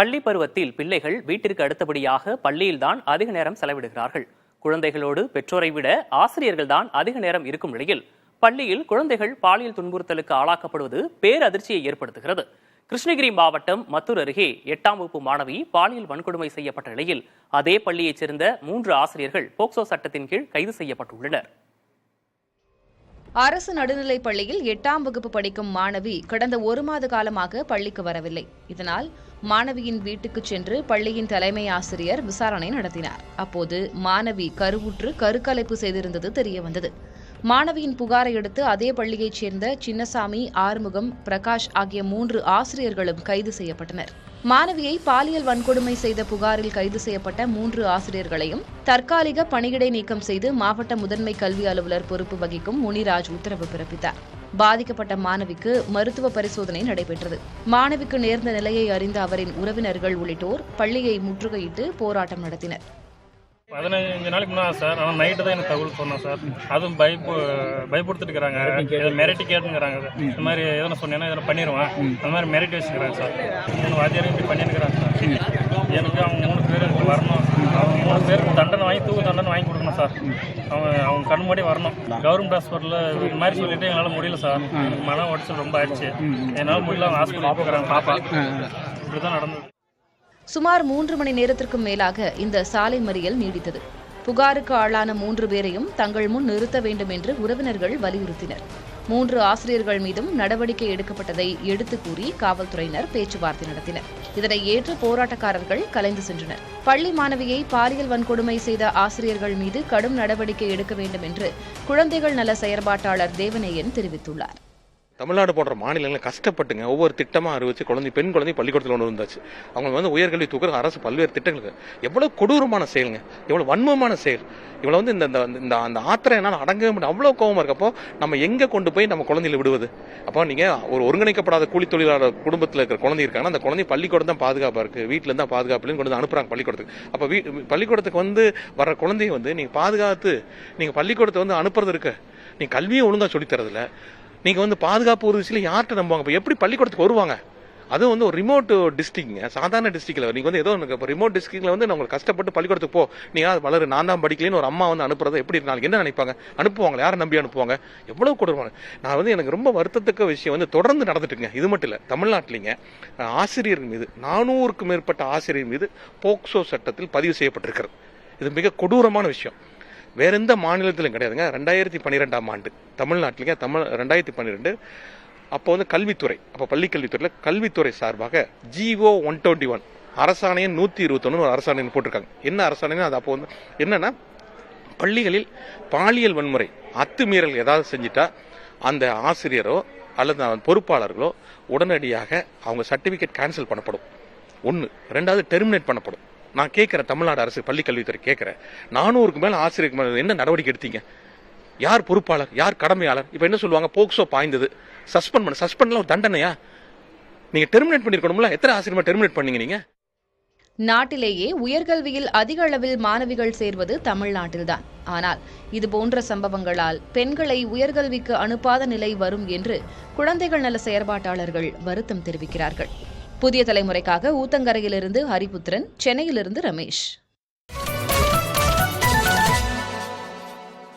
பள்ளி பருவத்தில் பிள்ளைகள் வீட்டிற்கு அடுத்தபடியாக பள்ளியில்தான் அதிக நேரம் செலவிடுகிறார்கள். குழந்தைகளோடு பெற்றோரை விட ஆசிரியர்கள் தான் அதிக நேரம் இருக்கும் நிலையில் பள்ளியில் குழந்தைகள் பாலியல் துன்புறுத்தலுக்கு ஆளாக்கப்படுவது பேரதிர்ச்சியை ஏற்படுத்துகிறது. கிருஷ்ணகிரி மாவட்டம் மத்தூர் அருகே 8ஆம் வகுப்பு மாணவி பாலியல் வன்கொடுமை செய்யப்பட்ட நிலையில் அதே பள்ளியைச் சேர்ந்த 3 ஆசிரியர்கள் போக்சோ சட்டத்தின் கீழ் கைது செய்யப்பட்டுள்ளனர். அரசு நடுநிலைப் பள்ளியில் 8ஆம் வகுப்பு படிக்கும் மாணவி கடந்த 1 மாத காலமாக பள்ளிக்கு வரவில்லை. இதனால் மாணவியின் வீட்டுக்கு சென்று பள்ளியின் தலைமை ஆசிரியர் விசாரணை நடத்தினார். அப்போது மாணவி கருவுற்று கருக்கலைப்பு செய்திருந்தது தெரியவந்தது. மாணவியின் புகாரை அடுத்து அதே பள்ளியைச் சேர்ந்த சின்னசாமி, ஆறுமுகம், பிரகாஷ் ஆகிய 3 ஆசிரியர்களும் கைது செய்யப்பட்டனர். மாணவியை பாலியல் வன்கொடுமை செய்த புகாரில் கைது செய்யப்பட்ட 3 ஆசிரியர்களையும் தற்காலிக பணியிடை நீக்கம் செய்து மாவட்ட முதன்மை கல்வி அலுவலர் பொறுப்பு வகிக்கும் முனிராஜ் உத்தரவு பிறப்பித்தார். பாதிக்கப்பட்ட மாணவிக்கு மருத்துவ பரிசோதனை நடைபெற்றது. மாணவிக்கு நேர்ந்த நிலையை அறிந்த அவரின் உறவினர்கள் உள்ளிட்டோர் பள்ளியை முற்றுகையிட்டு போராட்டம் நடத்தினர். 15 நாளைக்கு முன்னாடி சார், ஆனால் நைட்டு தான் எனக்கு தகவல் சொன்னேன் சார். அதுவும் பயப்படுத்திட்டு இருக்கிறாங்க, மிரட்டி கேட்டுங்கிறாங்க. இந்த மாதிரி எதனா சொன்னேன்னா எதனா பண்ணிடுவேன், அந்த மாதிரி மிரட்டி வச்சுக்கிறாங்க சார். 3 வாத்தியாரையும் இப்படி பண்ணியிருக்கிறாங்க சார். எனக்கு அவங்க 3 பேர் எனக்கு வரணும், அவங்க 3 பேருக்கு தண்டனை வாங்கி தூக்கு தண்டனை வாங்கி கொடுக்கணும் சார். அவங்க கண் மூடி வரணும். கவர்மெண்ட் ஹாஸ்பிட்டலில் இந்த மாதிரி சொல்லிட்டு எங்களால் முடியல சார். எனக்கு மன உடச்சல் ரொம்ப ஆயிடுச்சு. என்னால் முடியல. அவங்க ஹாஸ்பிட்டல் போகிறாங்க பாப்பா. இப்படி தான் நடந்தது. சுமார் 3 மணி நேரத்திற்கும் மேலாக இந்த சாலை மறியல் நீடித்தது. புகாருக்கு ஆளான 3 பேரையும் தங்கள் முன் நிறுத்த வேண்டும் என்று உறவினர்கள் வலியுறுத்தினர். 3 ஆசிரியர்கள் மீதும் நடவடிக்கை எடுக்கப்பட்டதை எடுத்து கூறி காவல்துறையினர் பேச்சுவார்த்தை நடத்தினர். இதனை ஏற்று போராட்டக்காரர்கள் கலைந்து சென்றனர். பள்ளி மாணவியை பாலியல் வன்கொடுமை செய்த ஆசிரியர்கள் மீது கடும் நடவடிக்கை எடுக்க வேண்டும் என்று குழந்தைகள் நல செயற்பாட்டாளர் தேவநேயன் தெரிவித்துள்ளார். தமிழ்நாடு போன்ற மாநிலங்களில் கஷ்டப்பட்டுங்க ஒவ்வொரு திட்டமாக அறிவிச்சு பெண் குழந்தை பள்ளிக்கூடத்தில் கொண்டு வந்தாச்சு. அவங்க உயர்கல்வி தூக்குற அரசு பல்வேறு திட்டங்களுக்கு எவ்வளவு கொடூரமான செயலுங்க, எவ்வளவு வன்மமான செயல். இவ்வளவு வந்து இந்த அந்த ஆத்திரம் என்னால் அடங்கவே முடியும். அவ்வளவு கோபமா இருக்கப்போ நம்ம எங்க கொண்டு போய் நம்ம குழந்தைகளை விடுவது? அப்போ நீங்க ஒரு ஒருங்கிணைக்கப்படாத கூலி தொழிலாளர் குடும்பத்தில் இருக்கிற குழந்தை இருக்காங்கன்னா அந்த குழந்தை பள்ளிக்கூடம் தான் பாதுகாப்பா இருக்கு, வீட்டுல இருந்தா பாதுகாப்புலன்னு கொண்டு வந்து அனுப்புறாங்க பள்ளிக்கூடத்துக்கு. அப்ப பள்ளிக்கூடத்துக்கு வந்து வர்ற குழந்தைய வந்து நீங்க பாதுகாத்து நீங்க பள்ளிக்கூடத்தை வந்து அனுப்புறது இருக்கு. நீங்க கல்வியும் ஒழுங்கா சொல்லித்தரதுல நீங்க வந்து பாதுகாப்பு உறுதியில் யார்கிட்ட நம்புவாங்க? இப்போ எப்படி பள்ளிக்கூடத்துக்கு வருவாங்க? அது வந்து ஒரு ரிமோட் டிஸ்ட்ரிக்ட்ங்க, சாதாரண டிஸ்ட்ரிக்ட்ல நீங்க வந்து ஏதோ ரிமோட் டிஸ்ட்ரிக்ட்ல வந்து உங்களுக்கு கஷ்டப்பட்டு பள்ளிக்கூடத்துக்கு போ, நீ வளரு, நான் தான் படிக்கலன்னு ஒரு அம்மா வந்து அனுப்புறது எப்படி நாளைக்கு என்ன நினைப்பாங்க? அனுப்புவாங்க, யாரை நம்பி அனுப்புவாங்க? எவ்வளவு கொடுப்பாங்க. நான் வந்து எனக்கு ரொம்ப வருத்தத்துக்கு விஷயம் வந்து தொடர்ந்து நடந்துட்டுங்க. இது மட்டும் இல்ல, தமிழ்நாட்டிலிங்க ஆசிரியர்கள் மீது 400க்கும் மேற்பட்ட ஆசிரியர் மீது போக்சோ சட்டத்தில் பதிவு செய்யப்பட்டிருக்கிறது. இது மிக கொடூரமான விஷயம். வேற எந்த மாநிலத்திலும் கிடையாதுங்க. 2012ஆம் ஆண்டு தமிழ்நாட்டிலேயே 2012 அப்போ வந்து கல்வித்துறை, அப்போ பள்ளிக்கல்வித்துறையில் கல்வித்துறை சார்பாக GO 121 அரசாணை 121 ஒரு அரசாணை போட்டிருக்காங்க. என்ன அரசாணைன்னா அது அப்போ வந்து என்னன்னா, பள்ளிகளில் பாலியல் வன்முறை அத்துமீறல் ஏதாவது செஞ்சுட்டா அந்த ஆசிரியரோ அல்லது பொறுப்பாளர்களோ உடனடியாக அவங்க சர்டிபிகேட் கேன்சல் பண்ணப்படும். 1. 2வது டெர்மினேட் பண்ணப்படும். நான் கேட்கிறேன், தமிழ்நாடு அரசு பள்ளிக்கல்வித்துறை கேட்கிறேன், 400க்கு மேல ஆசிரியருக்கு மேல என்ன நடவடிக்கை எடுத்தீங்க? யார் பொறுப்பாளர், யார் கடமையாளர்? இப்ப என்ன சொல்லுவாங்க, போக்சோ பாய்ந்தது, சஸ்பெண்ட்ல ஒரு தண்டனையா? நீங்க டெர்மினேட் பண்ணிருக்கணும்ல. எத்தனை ஆசிரியர் டெர்மினேட் பண்ணீங்க நீங்க? நாட்டிலேயே உயர்கல்வியில் அதிக அளவில் மாணவிகள் சேர்வது தமிழ்நாட்டில்தான். ஆனால் இதுபோன்ற சம்பவங்களால் பெண்களை உயர்கல்விக்கு அனுப்பாத நிலை வரும் என்று குழந்தைகள் நல செயற்பாட்டாளர்கள் வருத்தம் தெரிவிக்கிறார்கள். புதிய தலைமுறைக்காக ஊத்தங்கரையிலிருந்து ஹரிபுத்திரன், சென்னையிலிருந்து ரமேஷ்.